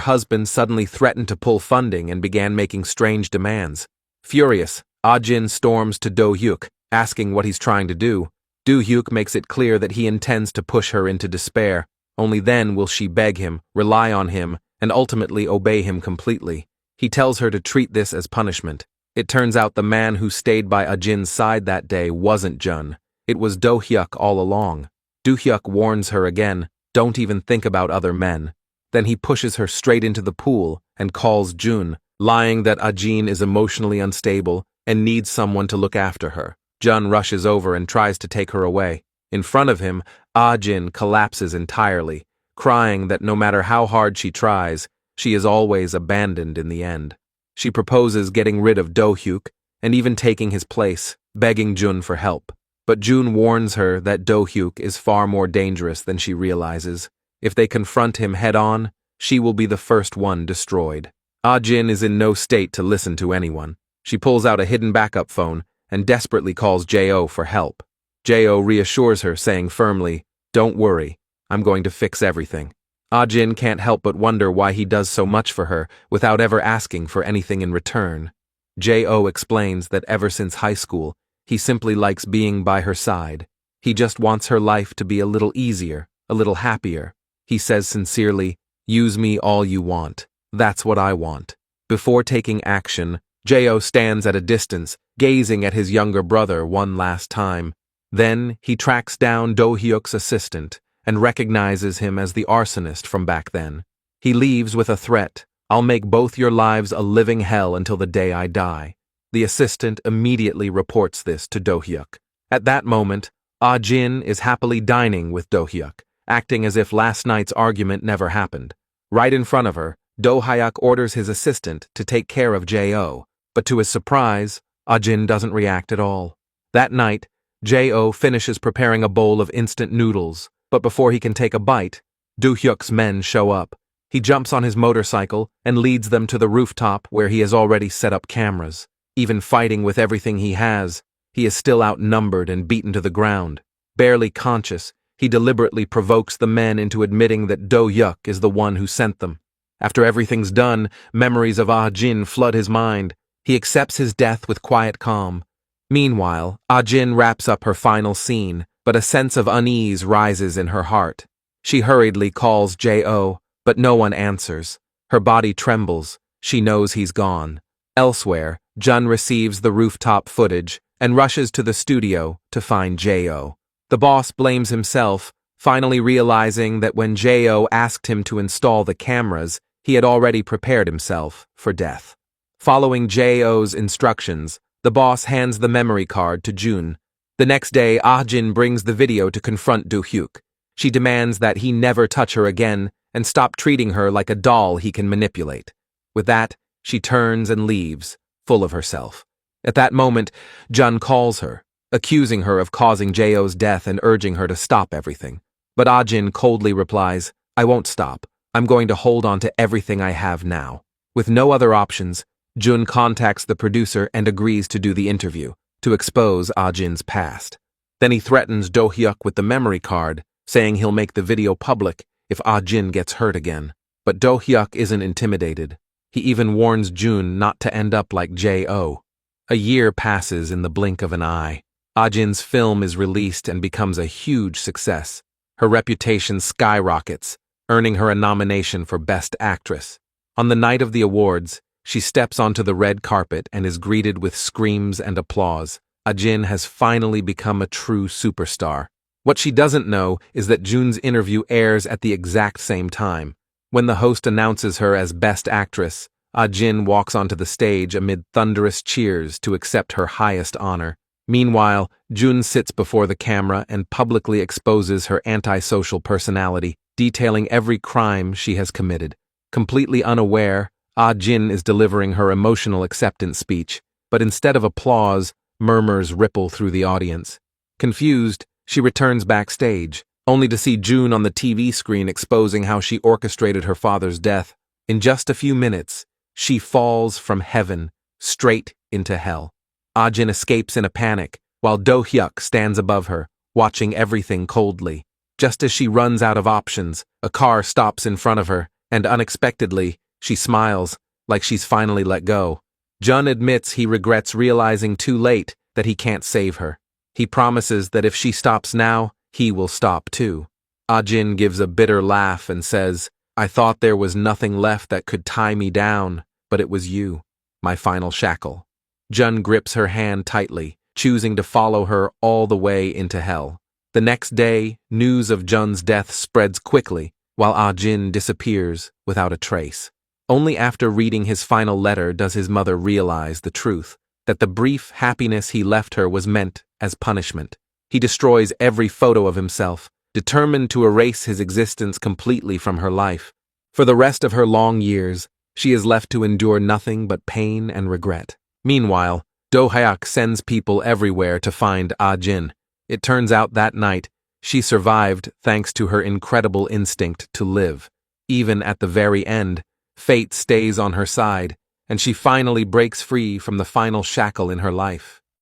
husband suddenly threatened to pull funding and began making strange demands. Furious, Ah-jin storms to Do-hyuk, asking what he's trying to do. Do-hyuk makes it clear that he intends to push her into despair. Only then will she beg him, rely on him, and ultimately obey him completely. He tells her to treat this as punishment. It turns out the man who stayed by Ah-jin's side that day wasn't Jun. It was Do-hyuk all along. Do-hyuk warns her again, don't even think about other men. Then he pushes her straight into the pool and calls Jun, lying that Ah-jin is emotionally unstable and needs someone to look after her. Jun rushes over and tries to take her away. In front of him, Ah-jin collapses entirely, crying that no matter how hard she tries, she is always abandoned in the end. She proposes getting rid of Do-hyuk and even taking his place, begging Jun for help. But Jun warns her that Do-hyuk is far more dangerous than she realizes. If they confront him head-on, she will be the first one destroyed. Ah-jin is in no state to listen to anyone. She pulls out a hidden backup phone and desperately calls Jo for help. Jo reassures her, saying firmly, "Don't worry, I'm going to fix everything." Ah-jin can't help but wonder why he does so much for her without ever asking for anything in return. Jo explains that ever since high school, he simply likes being by her side. He just wants her life to be a little easier, a little happier. He says sincerely, "Use me all you want. That's what I want." Before taking action, Jo stands at a distance, gazing at his younger brother one last time. Then he tracks down Do-hyuk's assistant and recognizes him as the arsonist from back then. He leaves with a threat, "I'll make both your lives a living hell until the day I die." The assistant immediately reports this to Do-hyuk. At that moment, Ah-jin is happily dining with Do-hyuk, acting as if last night's argument never happened. Right in front of her, Do-hyuk orders his assistant to take care of Jo, but to his surprise, Ah-jin doesn't react at all. That night, Jo finishes preparing a bowl of instant noodles, but before he can take a bite, Do-hyuk's men show up. He jumps on his motorcycle and leads them to the rooftop where he has already set up cameras. Even fighting with everything he has, he is still outnumbered and beaten to the ground. Barely conscious, he deliberately provokes the men into admitting that Do-hyuk is the one who sent them. After everything's done, memories of Ah-jin flood his mind. He accepts his death with quiet calm. Meanwhile, Ah-jin wraps up her final scene, but a sense of unease rises in her heart. She hurriedly calls Jo, but no one answers. Her body trembles. She knows he's gone. Elsewhere, Jun receives the rooftop footage and rushes to the studio to find Jo. The boss blames himself, finally realizing that when Jo asked him to install the cameras, he had already prepared himself for death. Following Jo's instructions, the boss hands the memory card to Jun. The next day, Ah-jin brings the video to confront Do-hyuk. She demands that he never touch her again and stop treating her like a doll he can manipulate. With that, she turns and leaves, full of herself. At that moment, Jun calls her, accusing her of causing Jo's death and urging her to stop everything. But Ah-jin coldly replies, "I won't stop. I'm going to hold on to everything I have now." With no other options, Jun contacts the producer and agrees to do the interview, to expose Ah-jin's past. Then he threatens Do-hyuk with the memory card, saying he'll make the video public if Ah-jin gets hurt again. But Do-hyuk isn't intimidated. He even warns Jun not to end up like Jo. A year passes in the blink of an eye. Ah-jin's film is released and becomes a huge success. Her reputation skyrockets, earning her a nomination for Best Actress. On the night of the awards, she steps onto the red carpet and is greeted with screams and applause. Ah-jin has finally become a true superstar. What she doesn't know is that Jun's interview airs at the exact same time. When the host announces her as Best Actress, Ah-jin walks onto the stage amid thunderous cheers to accept her highest honor. Meanwhile, Jun sits before the camera and publicly exposes her antisocial personality, detailing every crime she has committed. Completely unaware, Ah-jin is delivering her emotional acceptance speech, but instead of applause, murmurs ripple through the audience. Confused, she returns backstage, only to see Jun on the TV screen exposing how she orchestrated her father's death. In just a few minutes, she falls from heaven straight into hell. Ah-jin escapes in a panic, while Do-hyuk stands above her, watching everything coldly. Just as she runs out of options, a car stops in front of her, and unexpectedly, she smiles, like she's finally let go. Jun admits he regrets realizing too late that he can't save her. He promises that if she stops now, he will stop too. Ah-jin gives a bitter laugh and says, "I thought there was nothing left that could tie me down, but it was you, my final shackle." Jun grips her hand tightly, choosing to follow her all the way into hell. The next day, news of Jun's death spreads quickly, while Ah-jin disappears without a trace. Only after reading his final letter does his mother realize the truth, that the brief happiness he left her was meant as punishment. He destroys every photo of himself, determined to erase his existence completely from her life. For the rest of her long years, she is left to endure nothing but pain and regret. Meanwhile, Do-hyuk sends people everywhere to find Ah-jin. It turns out that night, she survived thanks to her incredible instinct to live. Even at the very end, fate stays on her side, and she finally breaks free from the final shackle in her life.